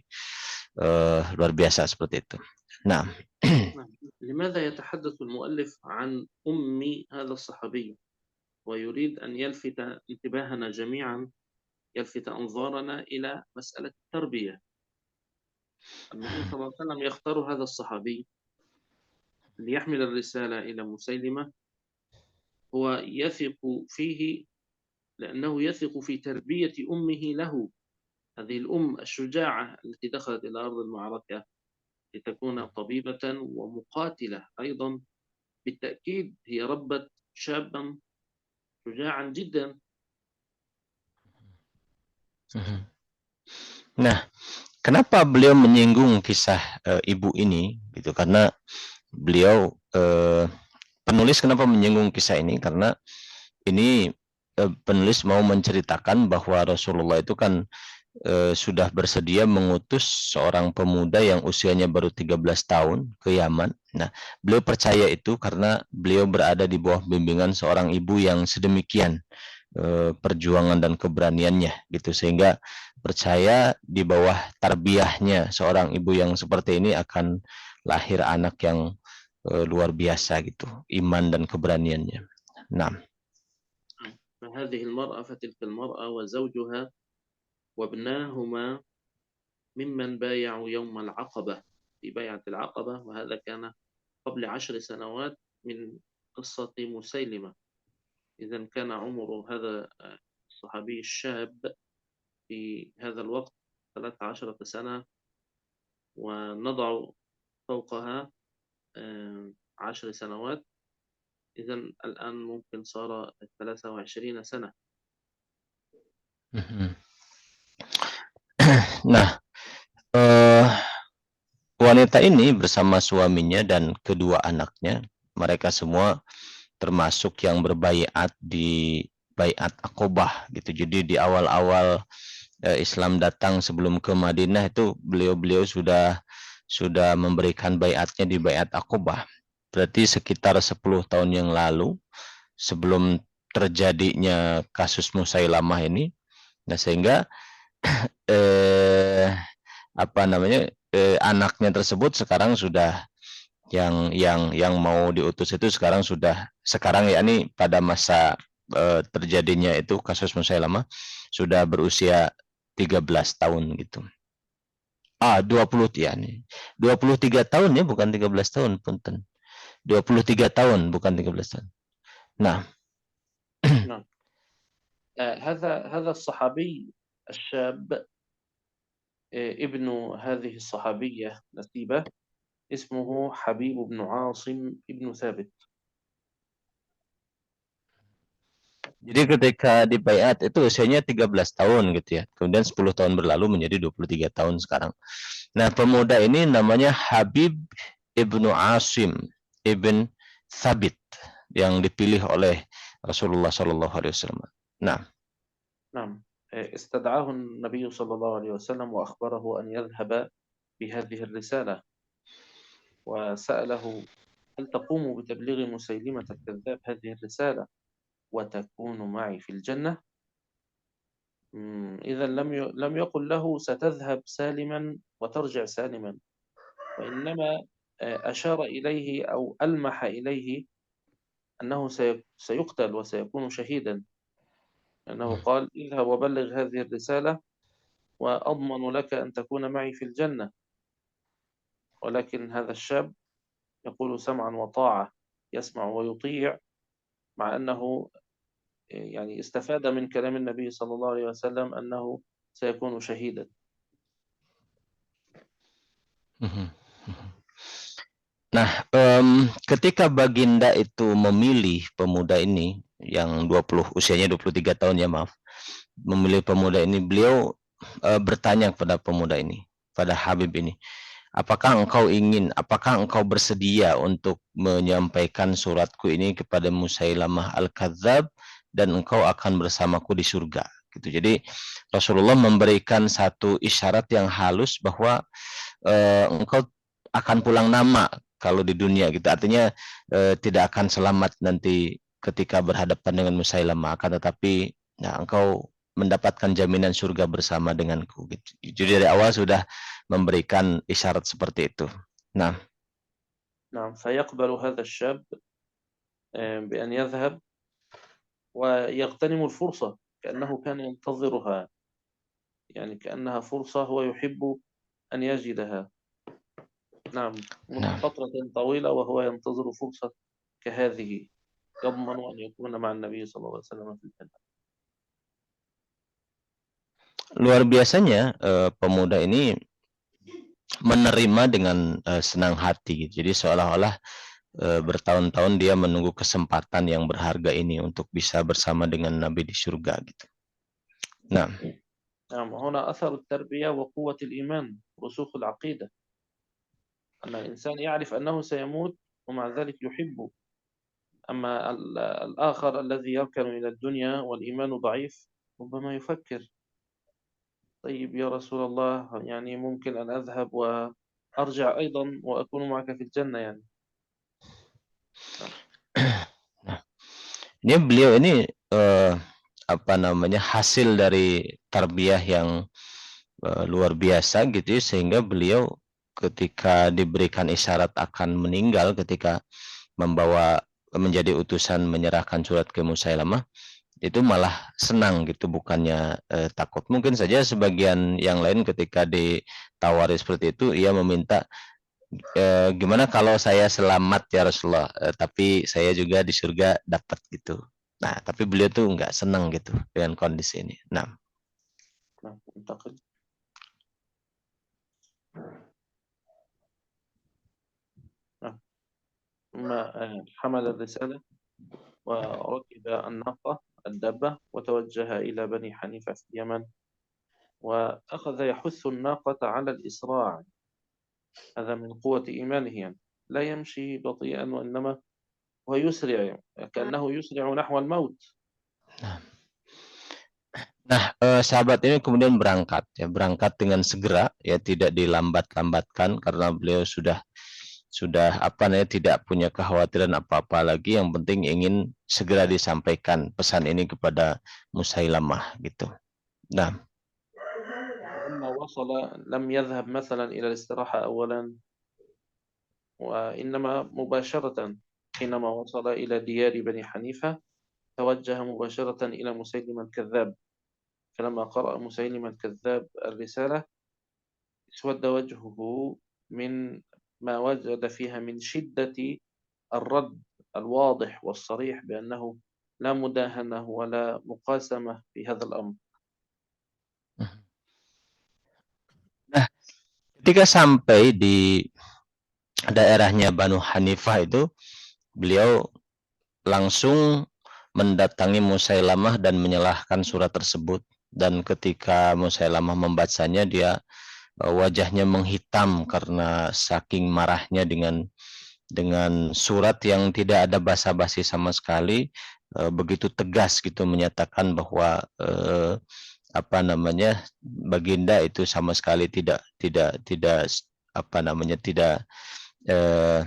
luar biasa seperti itu. Nah, لماذا يتحدث المؤلف عن أم هذا الصحابي ويريد أن يلفت انتباهنا جميعا، يلفت أنظارنا إلى مسألة التربية؟ النبي صلى الله عليه وسلم يختار هذا الصحابي ليحمل الرسالة إلى مسيلمة، هو يثق فيه لأنه يثق في تربية أمه له، هذه الأم الشجاعة التي دخلت إلى أرض المعركة لتكون طبيبة ومقاتلة أيضا، بالتأكيد هي ربت شابا شجاعا جدا. nah, kenapa beliau menyinggung kisah ibu ini gitu? Karena beliau penulis kenapa menyinggung kisah ini, karena ini penulis mau menceritakan bahwa Rasulullah itu kan sudah bersedia mengutus seorang pemuda yang usianya baru 13 tahun ke Yaman. Nah, beliau percaya itu karena beliau berada di bawah bimbingan seorang ibu yang sedemikian perjuangan dan keberaniannya gitu, sehingga percaya di bawah tarbiyahnya seorang ibu yang seperti ini akan lahir anak yang luar biasa gitu, iman dan keberaniannya. Nah, فهذه المرأة فتلك المرأة وزوجها وابناهما ممن بايعوا يوم العقبة في بيعة العقبة، وهذا كان قبل 10 سنوات من قصة مسيلمة. إذا كان عمر هذا الصحابي الشاب في هذا الوقت 13 سنة، ونضع فوقها 10 سنوات، إذا الآن ممكن صار 23 سنة. nah wanita ini bersama suaminya dan kedua anaknya, mereka semua termasuk yang berbaiat di baiat Aqobah gitu. Jadi di awal-awal Islam datang sebelum ke Madinah itu beliau-beliau sudah memberikan baiatnya di baiat Aqobah. Berarti sekitar 10 tahun yang lalu sebelum terjadinya kasus Musailamah ini. Nah, sehingga eh apa namanya anaknya tersebut sekarang sudah yang mau diutus itu sekarang ya ini pada masa terjadinya itu kasus Musailamah sudah berusia 13 tahun gitu. 20 ya nih. 23 tahun ya, bukan 13 tahun, punten. 23 tahun bukan 13 tahun. Nah, نعم. هذا الصحابي الشاب ابن هذه الصحابية نسيبة، اسمه حبيب بن عاصم بن ثابت. jadi ketika di Baiat itu usianya 13 tahun gitu ya. Kemudian 10 tahun berlalu menjadi 23 tahun sekarang. Nah, pemuda ini namanya Habib ibnu Asim ibn Thabit yang dipilih oleh Rasulullah Shallallahu Alaihi Wasallam. Nah, نعم. استدعاه النبي صلى الله عليه وسلم وأخبره أن يذهب بهذه الرسالة، وسأله: هل تقوم بتبليغ مسيلمة الكذاب هذه الرسالة وتكون معي في الجنة؟ إذا لم يقل له ستذهب سالما وترجع سالما، وإنما أشار إليه أو ألمح إليه أنه سيقتل وسيكون شهيدا، أنه قال: اذهب وبلغ هذه الرسالة وأضمن لك أن تكون معي في الجنة. ولكن هذا الشاب يقول سمعا وطاعة، يسمع ويطيع، مع أنه يعني استفاد من كلام النبي صلى الله عليه وسلم أنه سيكون شهيدا. nah ketika Baginda itu memilih pemuda ini yang usianya 23 tahun ya maaf, memilih pemuda ini, beliau bertanya kepada pemuda ini, pada Habib ini, apakah engkau bersedia untuk menyampaikan suratku ini kepada Musailamah Al-Kadzab dan engkau akan bersamaku di surga gitu. Jadi Rasulullah memberikan satu isyarat yang halus bahwa engkau akan pulang nama kalau di dunia gitu. Artinya tidak akan selamat nanti ketika berhadapan dengan Musailamah, akan tetapi engkau mendapatkan jaminan surga bersama denganku gitu. Jadi dari awal sudah memberikan isyarat seperti itu. Nah, نعم. فيقبل هذا الشاب بأن يذهب ويغتنم الفرصة كأنه كان ينتظرها، يعني كأنها فرصة هو يحب أن يجدها. نعم. منذ nah, فترة طويلة وهو ينتظر فرصة كهذه، يضمن أن يكون مع النبي صلى الله عليه وسلم في الجنة. luar biasanya pemuda ini menerima dengan senang hati gitu. Jadi seolah-olah bertahun-tahun dia menunggu kesempatan yang berharga ini untuk bisa bersama dengan Nabi di surga gitu. Nah, نعم. هنا أثر التربية وقوة الإيمان، رسوخ العقيدة، أن الإنسان يعرف أنه سيموت ومع ذلك يحب. أما الآخر الذي يركن إلى الدنيا والإيمان ضعيف ربما يفكر: طيب يا رسول الله، يعني ممكن أن أذهب وأرجع أيضا وأكون معك في الجنة يعني. نعم. Nah, ini beliau ini apa namanya hasil dari tarbiyah yang luar biasa gitu ya, sehingga beliau ketika diberikan isyarat akan meninggal ketika membawa menjadi utusan menyerahkan surat ke Musailamah itu malah senang gitu, bukannya takut. Mungkin saja sebagian yang lain ketika ditawari seperti itu ia meminta gimana kalau saya selamat ya Rasulullah, tapi saya juga di surga dapat gitu. Nah, tapi beliau tuh nggak senang gitu dengan kondisi ini. Nah, نعم. أنتقل. نعم. ثم حمل الرسالة وركب الناقة الدابة وتوجه إلى بني حنيفة في اليمن، وأخذ يحث الناقة على الإسراع. هذا من قوة إيمانه يعني. لا يمشي بطيئا، وإنما هو يسرع، كأنه يسرع نحو الموت. nah, sahabat ini kemudian berangkat ya, berangkat dengan segera ya, tidak dilambat-lambatkan karena beliau sudah apa namanya tidak punya kekhawatiran apa-apa lagi, yang penting ingin segera disampaikan pesan ini kepada Musailamah gitu. Nah, ولما وصل لم يذهب مثلا إلى الاستراحة أولا، وإنما مباشرة حينما وصل إلى ديار بني حنيفة توجه مباشرة إلى مسيلمة الكذاب. فلما قرأ مسيلمة الكذاب الرسالة اسود وجهه من ما وجد فيها من شدة الرد الواضح والصريح بأنه لا مداهنة ولا مقاسمة في هذا الأمر. nah ketika sampai di daerahnya Banu Hanifah itu, beliau langsung mendatangi Musailamah dan menyalahkan surat tersebut. Dan ketika Musailamah membacanya, dia wajahnya menghitam karena saking marahnya dengan surat yang tidak ada basa-basi sama sekali, begitu tegas gitu menyatakan bahwa apa namanya baginda itu sama sekali tidak apa namanya eh,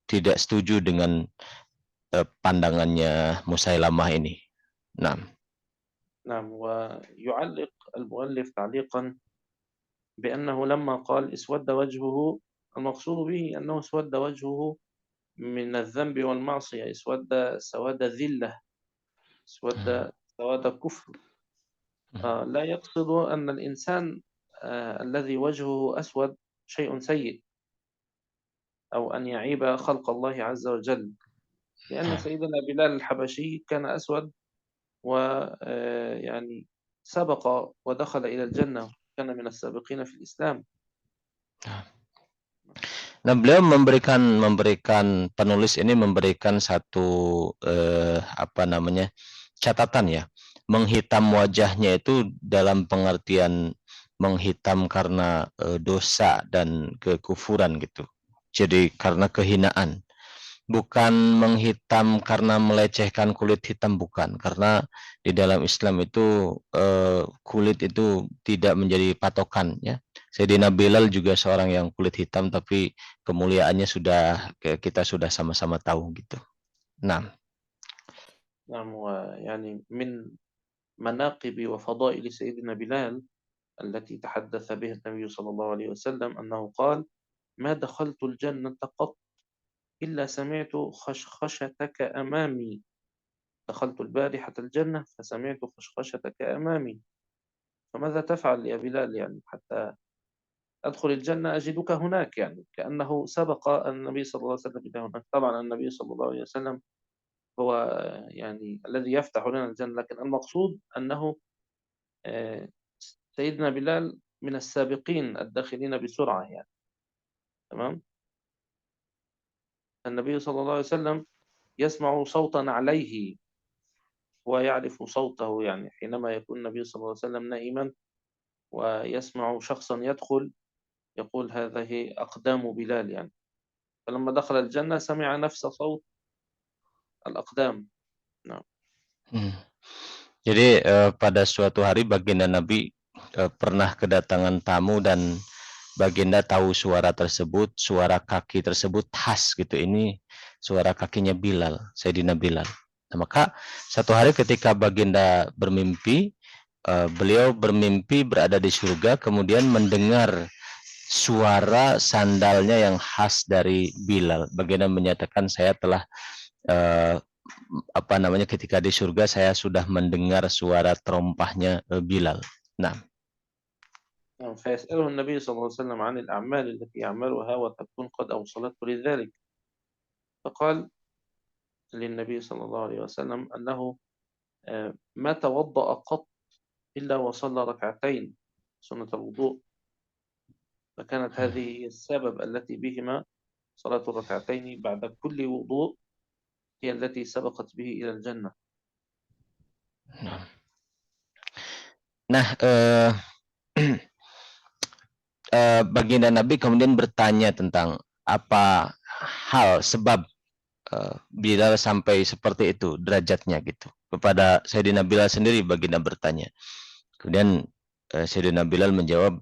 tidak setuju dengan pandangannya Musailamah ini. Nah, نعم. ويعلق المؤلف تعليقا بأنه لما قال اسود وجهه، المقصود به أنه اسود وجهه من الذنب والمعصية، اسود سواد ذلة، اسود سواد كفر. لا يقصد أن الإنسان الذي وجهه أسود شيء سيء، أو أن يعيب خلق الله عز وجل، لأن سيدنا بلال الحبشي كان أسود، ويعني سبق ودخل إلى الجنة، كان من السابقين في الإسلام. nah beliau memberikan penulis ini memberikan satu apa namanya catatan ya, menghitam wajahnya itu dalam pengertian menghitam karena dosa dan kekufuran gitu. Jadi karena kehinaan. Bukan menghitam karena melecehkan kulit hitam, bukan. Karena di dalam Islam itu kulit itu tidak menjadi patokan ya. Sayyidina Bilal juga seorang yang kulit hitam, tapi kemuliaannya sudah kita sudah sama-sama tahu gitu. Nah, نعم. ويعني من مناقب وفضائل سيدنا بلال التي تحدث بها النبي صلى الله عليه وسلم أنه قال: ما دخلت الجنة قط إلا سمعت خشخشتك أمامي. دخلت البارحة الجنة فسمعت خشخشتك أمامي. فماذا تفعل يا بلال يعني حتى أدخل الجنة أجدك هناك؟ يعني كأنه سبق النبي صلى الله عليه وسلم إلى هناك. طبعا النبي صلى الله عليه وسلم هو يعني الذي يفتح لنا الجنة، لكن المقصود أنه سيدنا بلال من السابقين الداخلين بسرعة يعني. تمام. النبي صلى الله عليه وسلم يسمع صوتا عليه ويعرف صوته، يعني حينما يكون النبي صلى الله عليه وسلم نائما ويسمع شخصا يدخل يقول: هذه أقدام بلال يعني. فلما دخل الجنة سمع نفس صوت الأقدام. نعم. Jadi pada suatu hari baginda Nabi pernah kedatangan tamu dan baginda tahu suara tersebut, suara kaki tersebut khas gitu. Ini suara kakinya Bilal, Sayyidina Bilal. Nah, maka satu hari ketika baginda bermimpi, beliau bermimpi berada di surga, kemudian mendengar suara sandalnya yang khas dari Bilal. Baginda menyatakan saya telah ketika di surga saya sudah mendengar suara terompahnya Bilal. Nah, فيسأله النبي صلى الله عليه وسلم عن الأعمال التي يعملها وتكون قد أوصلته لذلك، فقال للنبي صلى الله عليه وسلم أنه ما توضأ قط إلا وصلى ركعتين سنة الوضوء، فكانت هذه هي السبب التي بهما صلاة الركعتين بعد كل وضوء هي التي سبقت به إلى الجنة. nah baginda Nabi kemudian bertanya tentang apa hal sebab Bilal sampai seperti itu derajatnya gitu. Kepada Sayyidina Bilal sendiri baginda bertanya. Kemudian Sayyidina Bilal menjawab,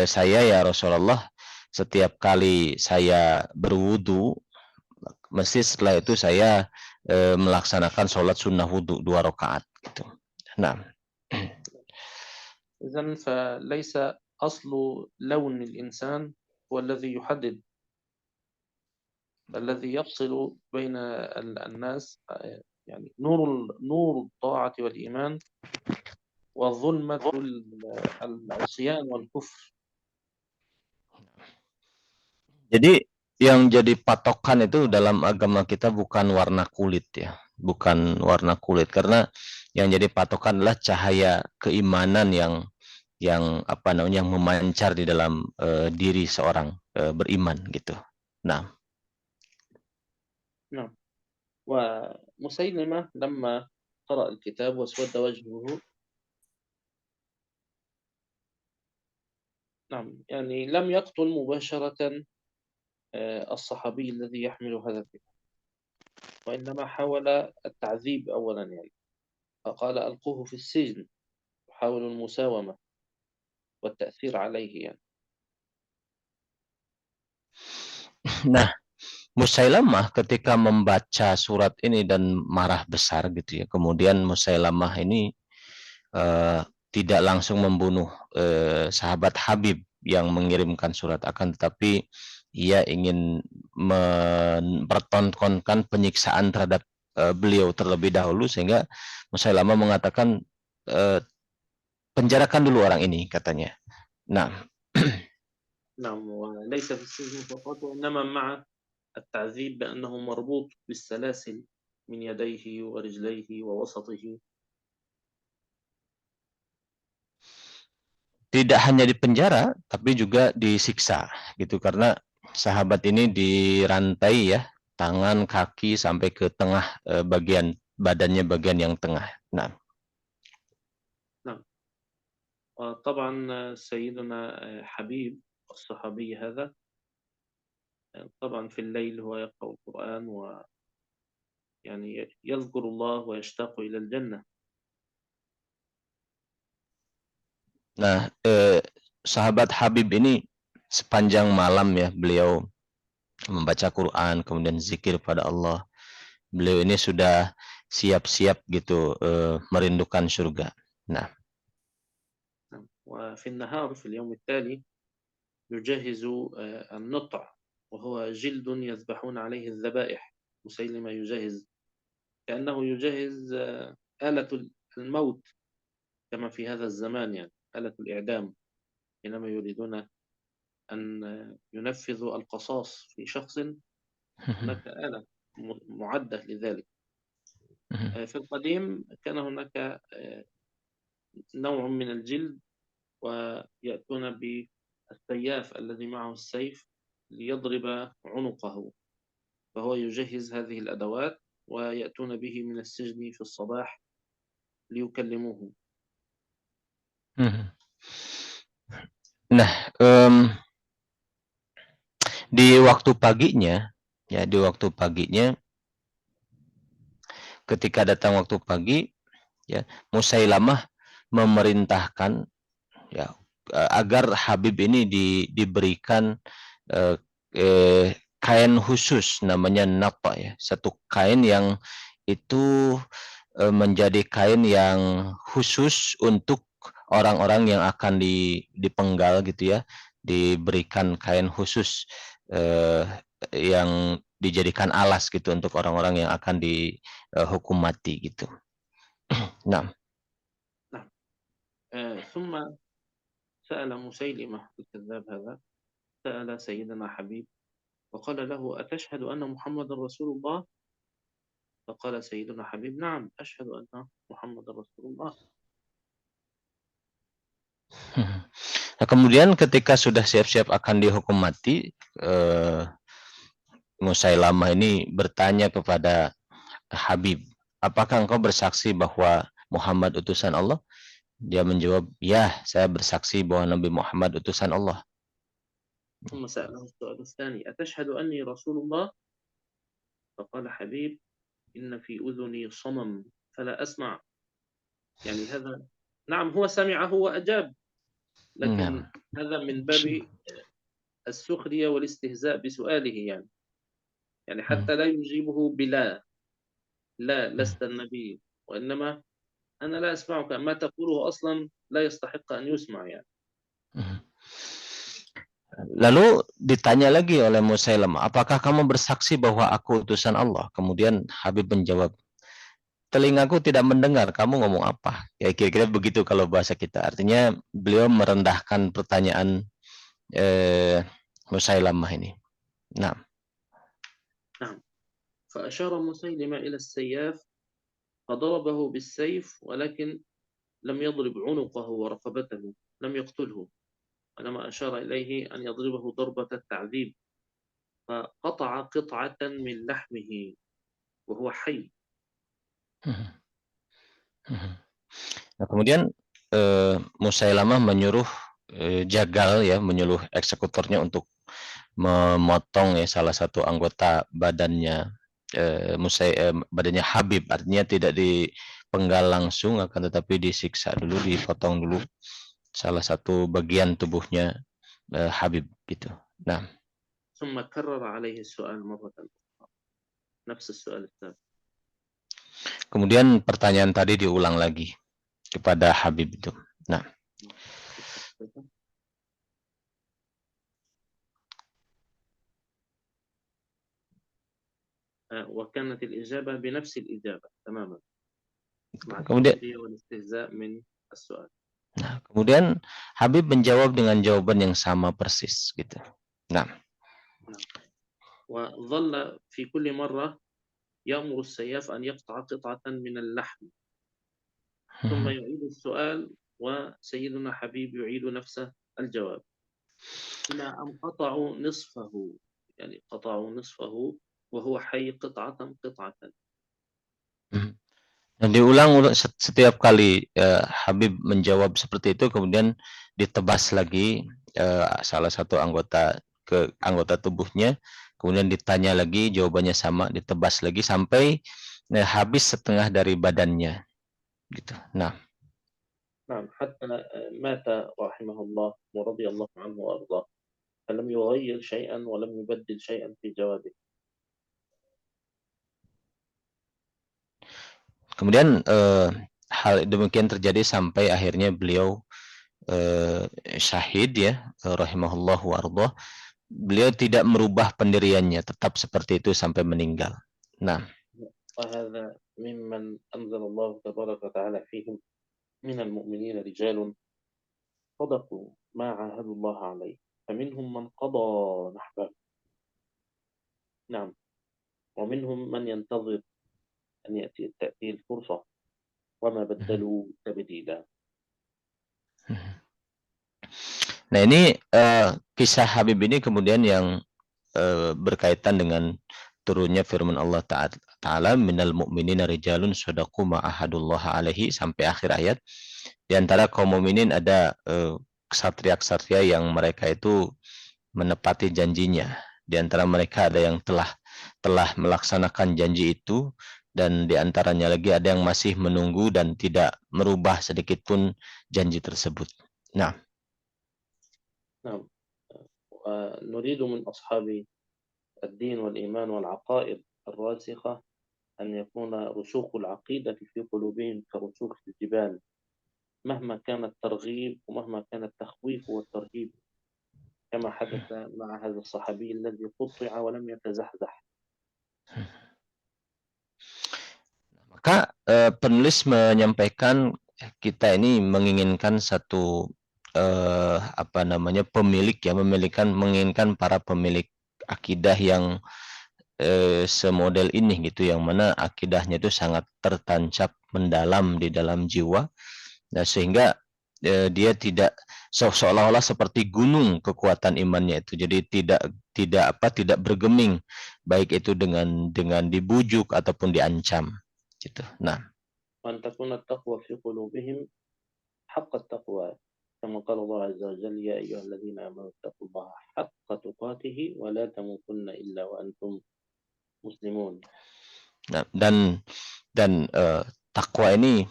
saya ya Rasulullah, setiap kali saya berwudu, mesti setelah itu saya melaksanakan sholat sunnah wudu 2 rakaat gitu. Nah, إذن فليس أصل لون الإنسان هو الذي يحدد، الذي يفصل بين الناس يعني نور الطاعة والإيمان وظلمة العصيان والكفر. jadi yang jadi patokan itu dalam agama kita bukan warna kulit ya, bukan warna kulit, karena yang jadi patokan adalah cahaya keimanan yang yang memancar di dalam diri seorang beriman gitu. Nah, نعم. ومسيلمة لما قرأ الكتاب واسود وجهه، نعم يعني لم يقتل مباشرة الصحابي الذي يحمل هذا الكتاب، وإنما حاول التعذيب أولا يعني، فقال ألقوه في السجن، يحاول المساومة والتأثير عليه يعني. nah Musailamah ketika membaca surat ini dan marah besar gitu ya. Kemudian Musailamah ini eh, tidak langsung membunuh sahabat Habib yang mengirimkan surat, akan tetapi ia ingin mempertontonkan penyiksaan terhadap beliau terlebih dahulu, sehingga Musailamah mengatakan penjarakan dulu orang ini katanya. Nah, نعم. وليس في السجن فقط، وإنما مع التعذيب بأنه مربوط بالسلاسل من يديه ورجليه ووسطه. tidak hanya di penjara tapi juga disiksa gitu, karena sahabat ini dirantai ya, tangan kaki sampai ke tengah bagian badannya, bagian yang tengah. Nah, نعم. طبعا سيدنا حبيب الصحابي هذا طبعا في الليل هو يقرأ القرآن ويعني يذكر الله ويشتاق إلى الجنة. nah sahabat Habib ini sepanjang malam ya beliau membaca Quran, kemudian zikir pada Allah. Beliau ini sudah siap-siap gitu merindukan surga. Nah, وفي النهار في اليوم التالي يجهز النطع، وهو جلد يذبحون عليه الذبائح. مسيلمة يجهز كأنه يجهز آلة الموت كما في هذا الزمان، يعني آلة الإعدام حينما يريدون أن ينفذوا القصاص في شخص، هناك آلة معدة لذلك. في القديم كان هناك نوع من الجلد، ويأتون بالسياف الذي معه السيف ليضرب عنقه، فهو يجهز هذه الأدوات ويأتون به من السجن في الصباح ليكلموه. nah Di waktu paginya, ya di waktu paginya, ketika datang waktu pagi, ya Musailamah memerintahkan, ya agar Habib ini diberikan eh, kain khusus namanya napa, ya satu kain yang itu menjadi kain yang khusus untuk orang-orang yang akan dipenggal gitu ya, diberikan kain khusus eh, yang dijadikan alas gitu untuk orang-orang yang akan dihukum mati gitu. Nah, نعم. ثم سأل مسيلمة الكذاب هذا، سأل سيدنا حبيب وقال له: أتشهد أن محمد رسول الله؟ فقال سيدنا حبيب: نعم أشهد أن محمد رسول الله. nah kemudian ketika sudah siap-siap akan dihukum mati, Musailamah ini bertanya kepada Habib, apakah engkau bersaksi bahwa Muhammad utusan Allah? Dia menjawab, ya, saya bersaksi bahwa Nabi Muhammad utusan Allah. ثم سأله السؤال الثاني: أتشهد أني رسول الله؟ فقال حبيب: إن في أذني صمم فلا أسمع. يعني هذا، نعم هو سمعه وأجاب، لكن Nah, هذا من باب السخرية والاستهزاء بسؤاله، يعني حتى لا يجيبه بلا، لا لست النبي، وإنما أنا لا أسمعك، ما تقوله أصلا لا يستحق أن يسمع يعني. Lalu ditanya lagi oleh Musailamah, apakah kamu bersaksi bahwa aku utusan Allah? Kemudian Habib menjawab, telingaku tidak mendengar kamu ngomong apa. Ya kira-kira begitu kalau bahasa kita. Artinya beliau merendahkan pertanyaan Musailamah ini. Nah, نعم. فأشار مسيلمة إلى السياف فضربه بالسيف، ولكن لم يضرب عنقه ورقبته، لم يقتله، وإنما أشار إليه أن يضربه ضربة التعذيب، فقطع قطعة من لحمه وهو حي. nah kemudian Musailamah menyuruh jagal ya, menyuruh eksekutornya untuk memotong ya salah satu anggota badannya badannya Habib, artinya tidak dipenggal langsung akan tetapi disiksa dulu, dipotong dulu salah satu bagian tubuhnya Habib gitu. Nah, ثم كرر عليه السؤال مرة أخرى، نفس السؤال الثالث. kemudian pertanyaan tadi diulang lagi kepada Habib itu. Nah, وكانت الإجابة بنفس الإجابة تماما، مع kemudian السخرية والاستهزاء من السؤال. kemudian Habib menjawab dengan jawaban yang sama persis gitu. Nah, وظل في كل مرة يأمر السياف أن يقطع قطعة من اللحم، ثم يعيد السؤال وسيدنا حبيب يعيد نفس الجواب، إلى أن قطعوا نصفه، يعني قطعوا نصفه وهو حي قطعة قطعة. dan diulang setiap kali Habib menjawab seperti itu, kemudian ditebas lagi salah satu anggota tubuhnya, kemudian ditanya lagi, jawabannya sama, ditebas lagi sampai habis setengah dari badannya gitu. Nah, نعم حتى مات رحمه الله ورضي الله عنه وأرضاه، فلم يغير شيئا ولم يبدل شيئا في جوابه. kemudian hal demikian terjadi sampai akhirnya beliau syahid ya, rahimahullah wa ardah. Beliau tidak merubah pendiriannya, tetap seperti itu sampai meninggal. Nah, وهذا ممن أنزل الله تبارك وتعالى فيهم من المؤمنين رجال صدقوا ما عاهدوا الله عليه، فمنهم من قضى نحبه، نعم، ومنهم من ينتظر أن تأتي الفرصة، وما بدلوا تبديلا. nah ini kisah Habib ini kemudian yang berkaitan dengan turunnya firman Allah Ta'ala, minal mu'minina rijalun sadaqu ma'ahadullah alaihi, sampai akhir ayat. Di antara kaum mukminin ada ksatria-ksatria yang mereka itu menepati janjinya Di antara mereka ada yang telah melaksanakan janji itu, dan di antaranya lagi ada yang masih menunggu dan tidak merubah sedikit pun janji tersebut. Nah, نعم. ونريد من أصحاب الدين والإيمان والعقائد الراسخة أن يكون رسوخ العقيدة في قلوبهم كرسوخ الجبال، مهما كان الترغيب ومهما كان التخويف والترهيب، كما حدث مع هذا الصحابي الذي قطع ولم يتزحزح. maka penulis menyampaikan kita ini menginginkan satu pemilik ya, menginginkan para pemilik akidah yang semodel ini gitu, yang mana akidahnya itu sangat tertancap mendalam di dalam jiwa. Nah, sehingga dia tidak seolah-olah seperti gunung kekuatan imannya itu. Jadi tidak bergeming, baik itu dengan dibujuk ataupun diancam gitu. Nah, وأن تكون التقوى في قلوبهم حق التقوى، كما قال الله عز وجل: يا أيها الذين آمنوا اتقوا الله حق تقاته ولا تموتن إلا وأنتم مسلمون. nah dan takwa ini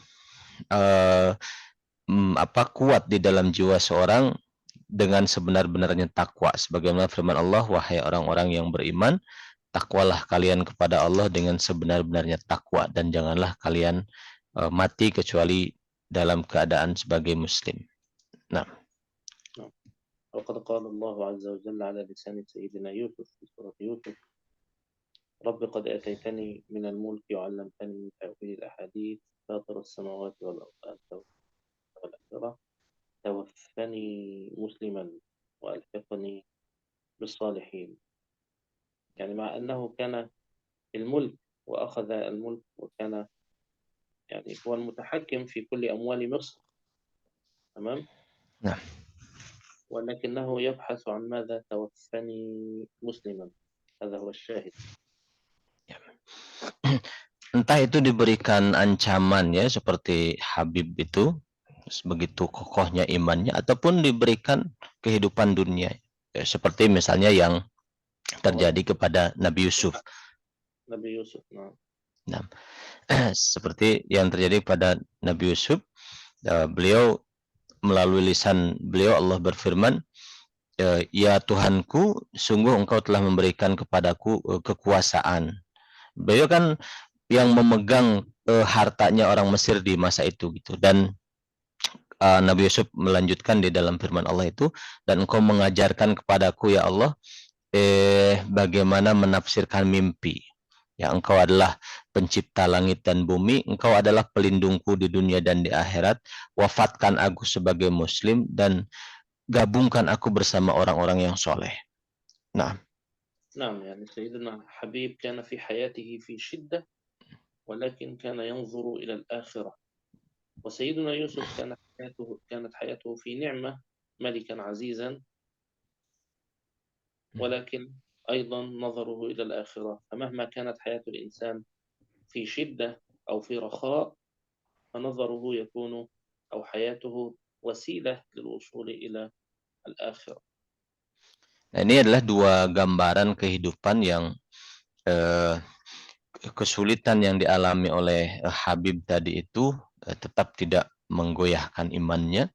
kuat di dalam jiwa seorang dengan sebenar-benarnya takwa, sebagaimana firman Allah, wahai orang-orang yang beriman, takwalah kalian kepada Allah dengan sebenar-benarnya takwa, dan janganlah kalian mati kecuali dalam keadaan sebagai muslim. Nah, وقد قال الله عز وجل على لسان سيدنا يوسف في سورة يوسف: رب قد آتيتني من الملك وعلمتني من تأويل الأحاديث فاطر السماوات والأرض أنت والآخرة توفني مسلما وألحقني بالصالحين. يعني مع أنه كان الملك وأخذ الملك وكان يعني هو المتحكم في كل أموال مصر، تمام؟ نعم. ولكنه يبحث عن ماذا؟ توفني مسلما. هذا هو الشاهد. Entah itu diberikan ancaman ya, seperti Habib itu, begitu kokohnya imannya, ataupun diberikan kehidupan dunia ya, seperti misalnya yang terjadi kepada Nabi Yusuf. Nabi Yusuf, nah, seperti yang terjadi pada Nabi Yusuf, beliau melalui lisan beliau Allah berfirman, ya Tuhanku, sungguh engkau telah memberikan kepadaku kekuasaan. Beliau kan yang memegang hartanya orang Mesir di masa itu gitu, dan Nabi Yusuf melanjutkan di dalam firman Allah itu, dan engkau mengajarkan kepadaku ya Allah bagaimana menafsirkan mimpi. Ya, engkau adalah pencipta langit dan bumi, engkau adalah pelindungku di dunia dan di akhirat, wafatkan aku sebagai muslim dan gabungkan aku bersama orang-orang yang soleh. Nah, نعم يعني سيدنا حبيب كان في حياته في شدة ولكن كان ينظر إلى الآخرة، وسيدنا يوسف كانت حياته في نعمة، ملكا عزيزا، ولكن أيضا نظره إلى الآخرة. فمهما كانت حياة الإنسان في شدة أو في رخاء فنظره يكون أو حياته وسيلة للوصول إلى الآخرة. ini adalah dua gambaran kehidupan yang kesulitan yang dialami oleh Habib tadi itu tetap tidak menggoyahkan imannya,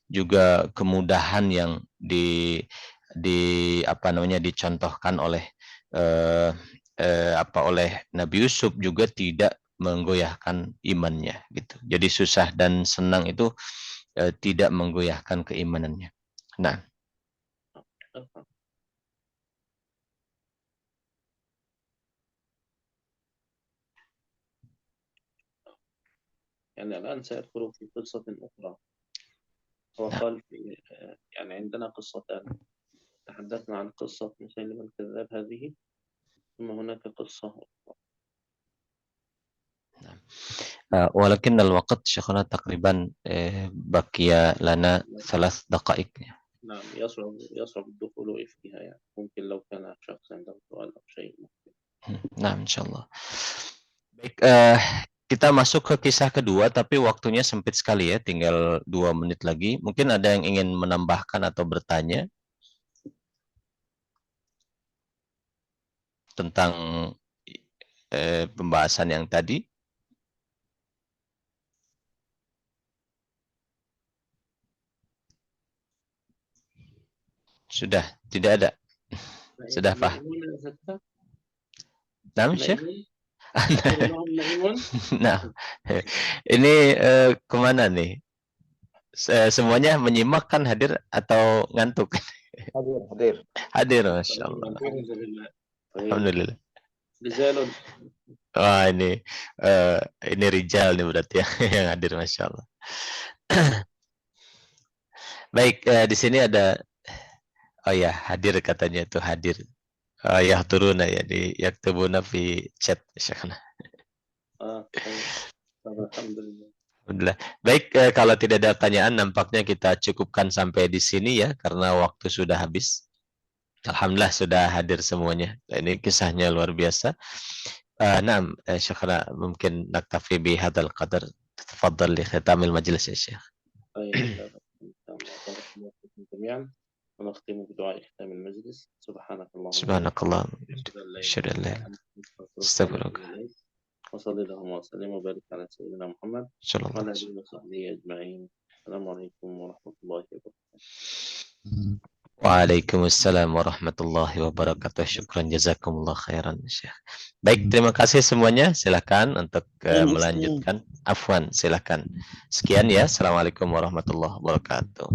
juga kemudahan yang dicontohkan oleh oleh Nabi Yusuf juga tidak menggoyahkan imannya gitu. Jadi susah dan senang itu tidak menggoyahkan keimanannya. Nah, يعني الآن سأدخل في قصة أخرى. وقال يعني عندنا قصتان، تحدثنا عن قصة مسيلمة الكذاب هذه، ثم هناك قصة أخرى. ولكن الوقت شيخنا تقريبا بقي لنا 3 دقائق. نعم، يصعب الدخول فيها يعني. ممكن لو كان شخص عنده سؤال أو شيء ممكن. Nah, insyaallah. Baik, kita masuk ke kisah kedua, tapi waktunya sempit sekali ya, tinggal 2 menit lagi. Mungkin ada yang ingin menambahkan atau bertanya? tentang pembahasan yang tadi? Sudah, tidak ada. Sudah paham. نائمون يا ستة؟ Naam, Syekh? نائمون؟ أقول لهم نائمون؟ Nah, ini kemana nih? Semuanya menyimak kan, hadir atau ngantuk? Hadir. Hadir, Masya Allah. الحمد لله. Alhamdulillah. رجال. Wah, ini Rijal nih berarti ya, yang hadir, Masya Allah. Baik, di sini ada, oh ya, hadir katanya itu hadir. Ya turun ya di yaktubuna fi chat, Syekhna. الحمد لله. Alhamdulillah. Baik, kalau tidak ada pertanyaan, nampaknya kita cukupkan sampai di sini ya, karena waktu sudah habis. Alhamdulillah sudah hadir semuanya. Ini kisahnya luar biasa. Naam, Syekhna, mungkin naktafi bi hadzal qadar. Tafadhal li khitamil majlis ya, Syekh. جميعا ونختم بدعاء ختام المجلس. سبحانك اللهم Subhanakallah. أشهد أن لا إله إلا أنت Astaghfirullah. وصلى اللهم وسلم وبارك على سيدنا محمد Sallallahu وعلى alaihi آله وصحبه أجمعين. السلام عليكم ورحمة الله وبركاته. Waalaikumsalam warahmatullahi wabarakatuh. Syukran, jazakumullah khairan, Syekh. Baik, terima kasih semuanya. Silakan untuk melanjutkan. Afwan, silakan. Sekian ya. Assalamualaikum warahmatullahi wabarakatuh.